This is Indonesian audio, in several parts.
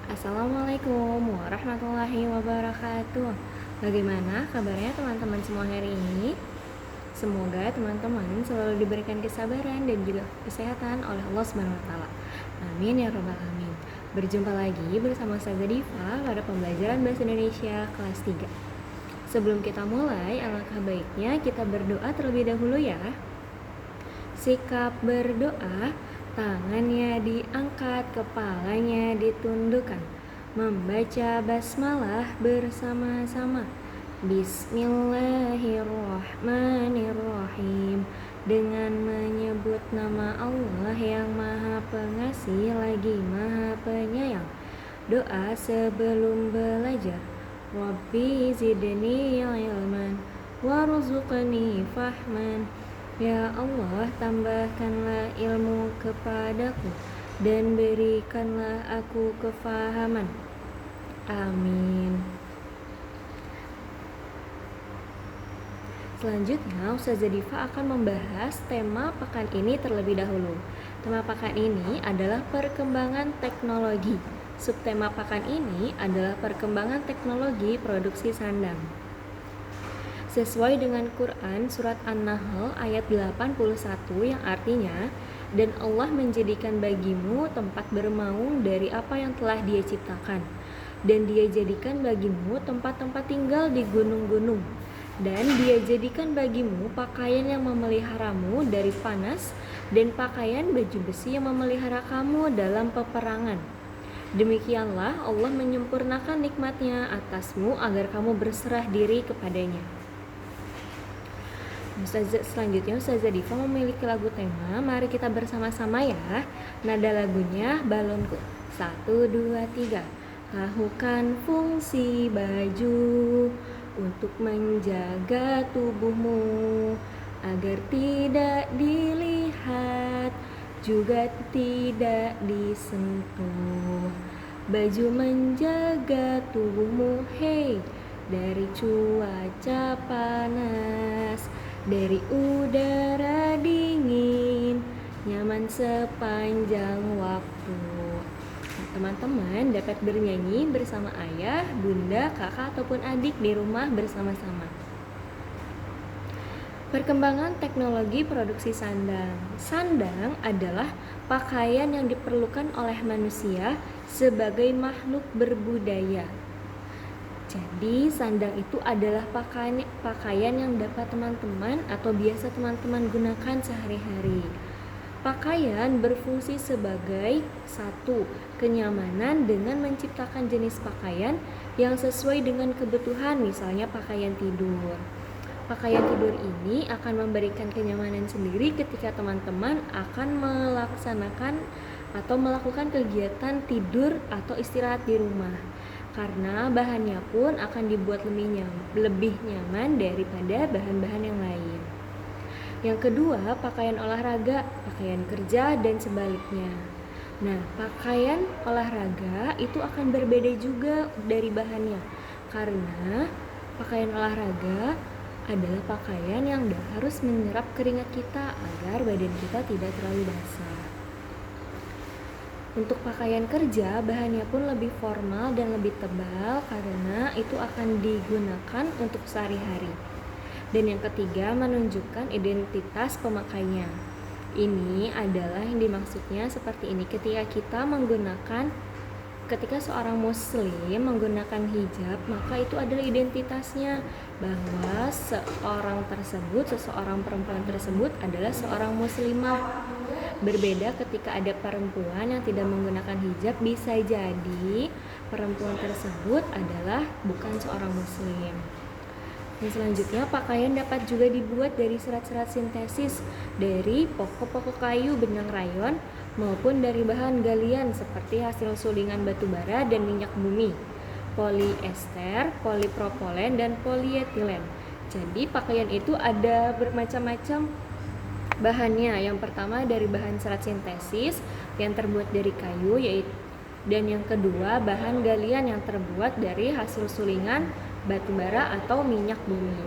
Assalamualaikum warahmatullahi wabarakatuh. Bagaimana kabarnya teman-teman semua hari ini? Semoga teman-teman selalu diberikan kesabaran dan juga kesehatan oleh Allah SWT. Amin ya rabbal alamin. Berjumpa lagi bersama Ustazah Diva pada pembelajaran Bahasa Indonesia kelas 3. Sebelum kita mulai, alangkah baiknya kita berdoa terlebih dahulu ya. Sikap berdoa, tangannya diangkat, kepalanya ditundukkan. Membaca basmalah bersama-sama. Bismillahirrahmanirrahim. Dengan menyebut nama Allah yang Maha Pengasih lagi Maha Penyayang. Doa sebelum belajar. Rabbi zidni ilman warzuqni fahman. Ya Allah, tambahkanlah ilmu kepadaku dan berikanlah aku kefahaman. Amin. Selanjutnya, Ustazah Diva akan membahas tema pekan ini terlebih dahulu. Tema pekan ini adalah perkembangan teknologi. Subtema pekan ini adalah perkembangan teknologi produksi sandang. Sesuai dengan Quran surat An-Nahl ayat 81 yang artinya, dan Allah menjadikan bagimu tempat bermaung dari apa yang telah Dia ciptakan, dan Dia jadikan bagimu tempat-tempat tinggal di gunung-gunung, dan Dia jadikan bagimu pakaian yang memeliharamu dari panas, dan pakaian baju besi yang memelihara kamu dalam peperangan. Demikianlah Allah menyempurnakan nikmat-Nya atasmu agar kamu berserah diri kepadanya. Selanjutnya Ustazah Diva memiliki lagu tema. Mari kita bersama-sama ya. Nada lagunya balonku. 1, 2, 3. Lakukan fungsi baju untuk menjaga tubuhmu agar tidak dilihat, juga tidak disentuh. Baju menjaga tubuhmu, hey, dari cuaca panas, dari udara dingin, nyaman sepanjang waktu. Teman-teman dapat bernyanyi bersama ayah, bunda, kakak, ataupun adik di rumah bersama-sama. Perkembangan teknologi produksi sandang. Sandang adalah pakaian yang diperlukan oleh manusia sebagai makhluk berbudaya. Jadi sandang itu adalah pakaian yang dapat teman-teman atau biasa teman-teman gunakan sehari-hari. Pakaian berfungsi sebagai satu, kenyamanan dengan menciptakan jenis pakaian yang sesuai dengan kebutuhan, misalnya pakaian tidur. Pakaian tidur ini akan memberikan kenyamanan sendiri ketika teman-teman akan melaksanakan atau melakukan kegiatan tidur atau istirahat di rumah. Karena bahannya pun akan dibuat lebih nyaman daripada bahan-bahan yang lain. Yang kedua, pakaian olahraga, pakaian kerja, dan sebaliknya. Nah, pakaian olahraga itu akan berbeda juga dari bahannya. Karena pakaian olahraga adalah pakaian yang harus menyerap keringat kita agar badan kita tidak terlalu basah. Untuk pakaian kerja, bahannya pun lebih formal dan lebih tebal karena itu akan digunakan untuk sehari-hari. Dan yang ketiga, menunjukkan identitas pemakainya. Ini adalah yang dimaksudnya seperti ini. Ketika seorang muslim menggunakan hijab, maka itu adalah identitasnya, bahwa seseorang perempuan tersebut adalah seorang muslimah. Berbeda ketika ada perempuan yang tidak menggunakan hijab, bisa jadi perempuan tersebut adalah bukan seorang muslim. Dan selanjutnya, pakaian dapat juga dibuat dari serat-serat sintesis, dari pokok-pokok kayu, benang rayon, maupun dari bahan galian seperti hasil sulingan batu bara dan minyak bumi, poliester, polipropilen, dan polietilen. Jadi pakaian itu ada bermacam-macam bahannya. Yang pertama dari bahan serat sintesis yang terbuat dari kayu, dan yang kedua bahan galian yang terbuat dari hasil sulingan batu bara atau minyak bumi.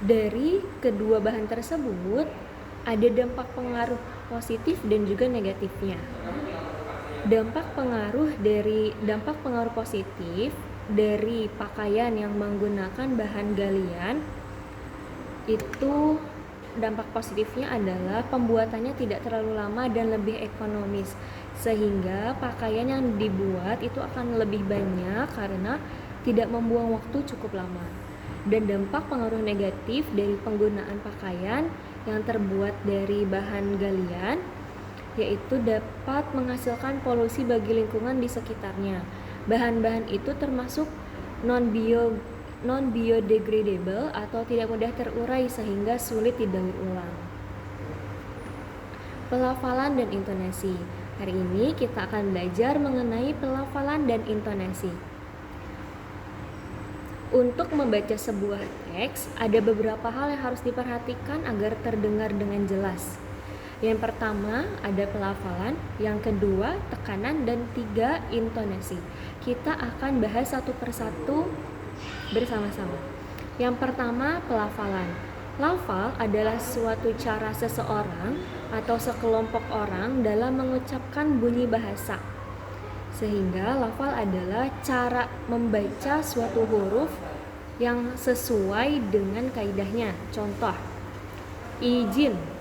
Dari kedua bahan tersebut ada dampak pengaruh positif dan juga negatifnya. Dampak pengaruh positif dari pakaian yang menggunakan bahan galian itu, dampak positifnya adalah pembuatannya tidak terlalu lama dan lebih ekonomis, sehingga pakaian yang dibuat itu akan lebih banyak karena tidak membuang waktu cukup lama. Dan dampak pengaruh negatif dari penggunaan pakaian yang terbuat dari bahan galian yaitu dapat menghasilkan polusi bagi lingkungan di sekitarnya. Bahan-bahan itu termasuk non-biodegradable atau tidak mudah terurai sehingga sulit didaur ulang. Pelafalan dan intonasi. Hari ini kita akan belajar mengenai pelafalan dan intonasi. Untuk membaca sebuah teks, ada beberapa hal yang harus diperhatikan agar terdengar dengan jelas. Yang pertama ada pelafalan, yang kedua tekanan, dan tiga intonasi. Kita akan bahas satu persatu bersama-sama. Yang pertama pelafalan. Lafal adalah suatu cara seseorang atau sekelompok orang dalam mengucapkan bunyi bahasa. Sehingga lafal adalah cara membaca suatu huruf yang sesuai dengan kaidahnya. Contoh, izin.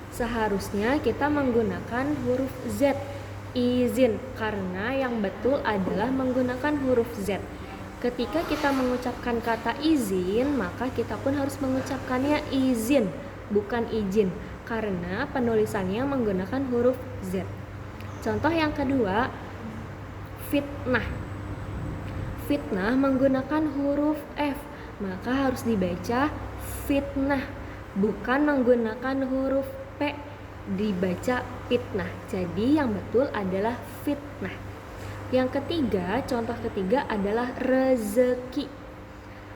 Seharusnya kita menggunakan huruf Z, izin, karena yang betul adalah menggunakan huruf Z. Ketika kita mengucapkan kata izin, maka kita pun harus mengucapkannya izin, bukan izin, karena penulisannya menggunakan huruf Z. Contoh yang kedua, fitnah. Fitnah menggunakan huruf F, maka harus dibaca fitnah, bukan menggunakan huruf P, dibaca fitnah. Jadi yang betul adalah fitnah. Yang ketiga, contoh ketiga adalah rezeki.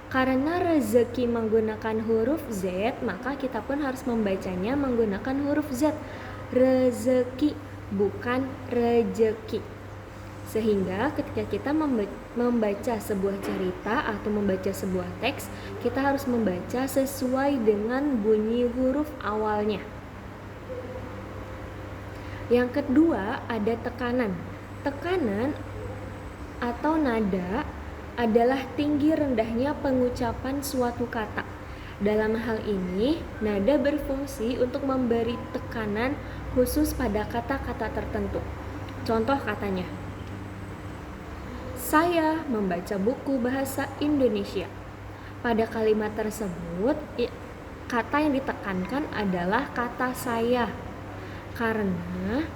Karena rezeki menggunakan huruf Z, maka kita pun harus membacanya menggunakan huruf Z. Rezeki, bukan rejeki. Sehingga ketika kita membaca sebuah cerita atau membaca sebuah teks, kita harus membaca sesuai dengan bunyi huruf awalnya. Yang kedua ada tekanan. Tekanan atau nada adalah tinggi rendahnya pengucapan suatu kata. Dalam hal ini, nada berfungsi untuk memberi tekanan khusus pada kata-kata tertentu. Contoh katanya, saya membaca buku bahasa Indonesia. Pada kalimat tersebut, kata yang ditekankan adalah kata saya, karena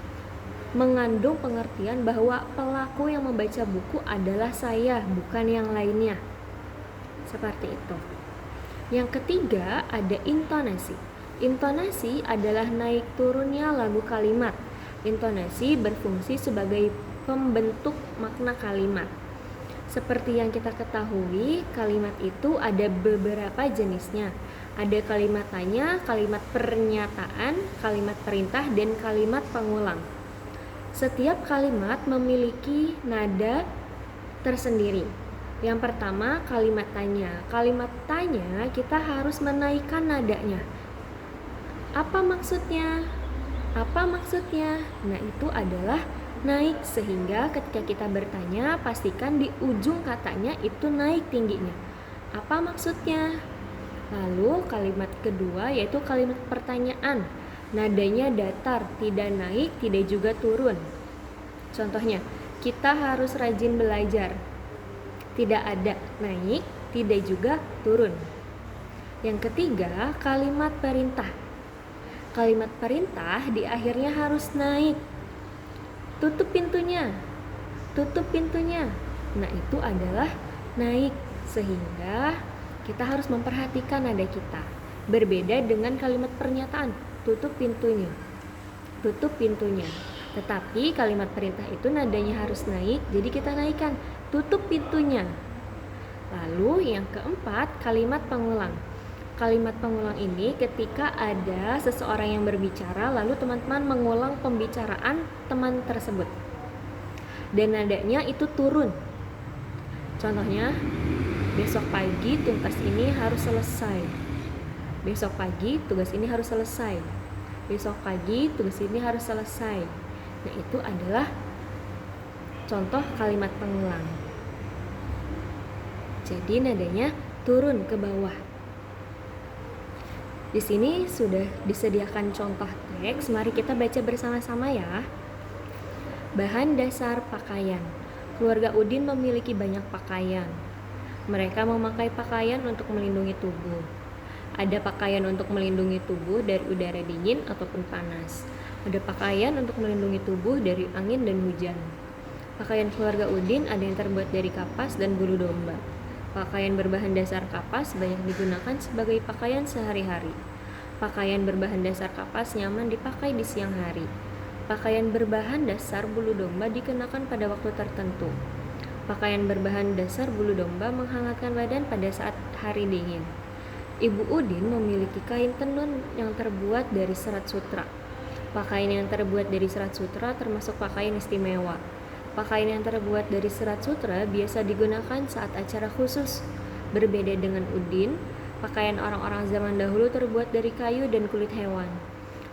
mengandung pengertian bahwa pelaku yang membaca buku adalah saya, bukan yang lainnya. Seperti itu. Yang ketiga ada intonasi. Intonasi adalah naik turunnya lagu kalimat. Intonasi berfungsi sebagai pembentuk makna kalimat. Seperti yang kita ketahui, kalimat itu ada beberapa jenisnya. Ada kalimat tanya, kalimat pernyataan, kalimat perintah, dan kalimat pengulang. Setiap kalimat memiliki nada tersendiri. Yang pertama, kalimat tanya. Kalimat tanya kita harus menaikkan nadanya. Apa maksudnya? Apa maksudnya? Nah, itu adalah naik, sehingga ketika kita bertanya, pastikan di ujung katanya itu naik tingginya. Apa maksudnya? Lalu kalimat kedua yaitu kalimat pertanyaan. Nadanya datar, tidak naik, tidak juga turun. Contohnya, kita harus rajin belajar. Tidak ada naik, tidak juga turun. Yang ketiga, kalimat perintah. Kalimat perintah di akhirnya harus naik. Tutup pintunya. Tutup pintunya. Nah, itu adalah naik, sehingga kita harus memperhatikan nada kita. Berbeda dengan kalimat pernyataan, tutup pintunya. Tutup pintunya. Tetapi kalimat perintah itu nadanya harus naik, jadi kita naikkan, tutup pintunya. Lalu yang keempat, kalimat pengulang. Kalimat pengulang ini ketika ada seseorang yang berbicara, lalu teman-teman mengulang pembicaraan teman tersebut. Dan nadanya itu turun. Contohnya, besok pagi tugas ini harus selesai. Besok pagi tugas ini harus selesai. Besok pagi tugas ini harus selesai. Nah, itu adalah contoh kalimat pengulang. Jadi nadanya turun ke bawah. Di sini sudah disediakan contoh teks, mari kita baca bersama-sama ya. Bahan dasar pakaian. Keluarga Udin memiliki banyak pakaian. Mereka memakai pakaian untuk melindungi tubuh. Ada pakaian untuk melindungi tubuh dari udara dingin ataupun panas. Ada pakaian untuk melindungi tubuh dari angin dan hujan. Pakaian keluarga Udin ada yang terbuat dari kapas dan bulu domba. Pakaian berbahan dasar kapas banyak digunakan sebagai pakaian sehari-hari. Pakaian berbahan dasar kapas nyaman dipakai di siang hari. Pakaian berbahan dasar bulu domba dikenakan pada waktu tertentu. Pakaian berbahan dasar bulu domba menghangatkan badan pada saat hari dingin. Ibu Udin memiliki kain tenun yang terbuat dari serat sutra. Pakaian yang terbuat dari serat sutra termasuk pakaian istimewa. Pakaian yang terbuat dari serat sutra biasa digunakan saat acara khusus. Berbeda dengan Udin, pakaian orang-orang zaman dahulu terbuat dari kayu dan kulit hewan.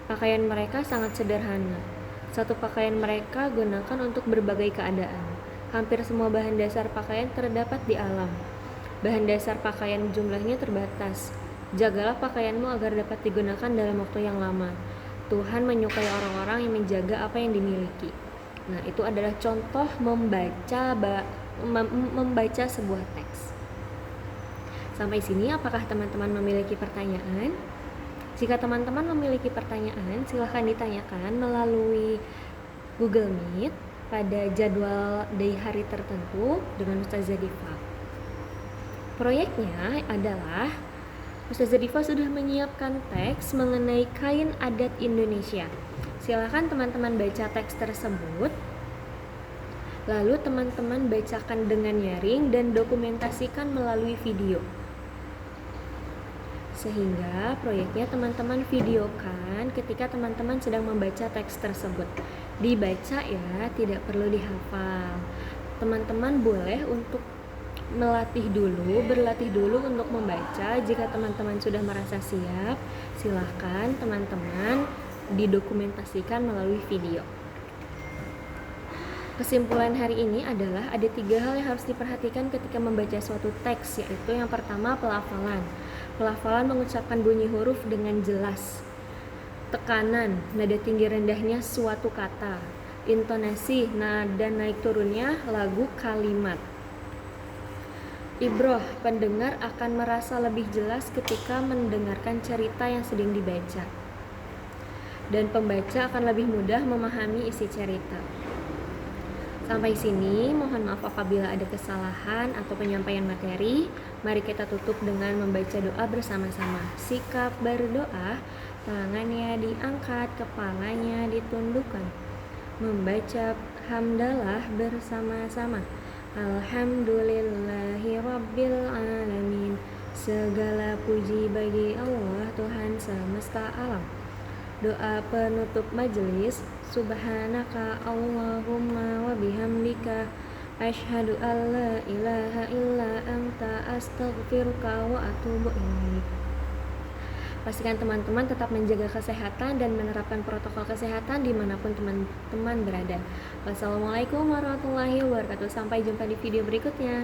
Pakaian mereka sangat sederhana. Satu pakaian mereka gunakan untuk berbagai keadaan. Hampir semua bahan dasar pakaian terdapat di alam. Bahan dasar pakaian jumlahnya terbatas. Jagalah pakaianmu agar dapat digunakan dalam waktu yang lama. Tuhan menyukai orang-orang yang menjaga apa yang dimiliki. Nah, itu adalah contoh membaca sebuah teks. Sampai sini, apakah teman-teman memiliki pertanyaan? Jika teman-teman memiliki pertanyaan, silahkan ditanyakan melalui Google Meet pada jadwal di hari tertentu dengan Ustazah Diva. Proyeknya adalah Ustazah Diva sudah menyiapkan teks mengenai kain adat Indonesia. Silakan teman-teman baca teks tersebut, lalu teman-teman bacakan dengan nyaring dan dokumentasikan melalui video. Sehingga proyeknya teman-teman videokan ketika teman-teman sedang membaca teks tersebut. Dibaca ya, tidak perlu dihafal. Teman-teman boleh untuk berlatih dulu untuk membaca. Jika teman-teman sudah merasa siap, silahkan teman-teman didokumentasikan melalui video. Kesimpulan hari ini adalah ada 3 hal yang harus diperhatikan ketika membaca suatu teks, yaitu yang pertama pelafalan. Pelafalan mengucapkan bunyi huruf dengan jelas. Tekanan, nada tinggi rendahnya suatu kata. Intonasi, nada naik turunnya lagu kalimat. Ibroh, pendengar akan merasa lebih jelas ketika mendengarkan cerita yang sedang dibaca. Dan pembaca akan lebih mudah memahami isi cerita. Sampai sini, mohon maaf apabila ada kesalahan atau penyampaian materi. Mari kita tutup dengan membaca doa bersama-sama. Sikap berdoa, tangannya diangkat, kepalanya ditundukkan. Membaca hamdalah bersama-sama. Alhamdulillahi Rabbil Alamin. Segala puji bagi Allah, Tuhan semesta alam. Doa penutup majelis. Subhanaka Allahumma wa bihamdika asyhadu an la ilaha illa anta astaghfiruka wa atubu ilaik. Pastikan teman-teman tetap menjaga kesehatan dan menerapkan protokol kesehatan dimanapun teman-teman berada. Wassalamualaikum warahmatullahi wabarakatuh. Sampai jumpa di video berikutnya.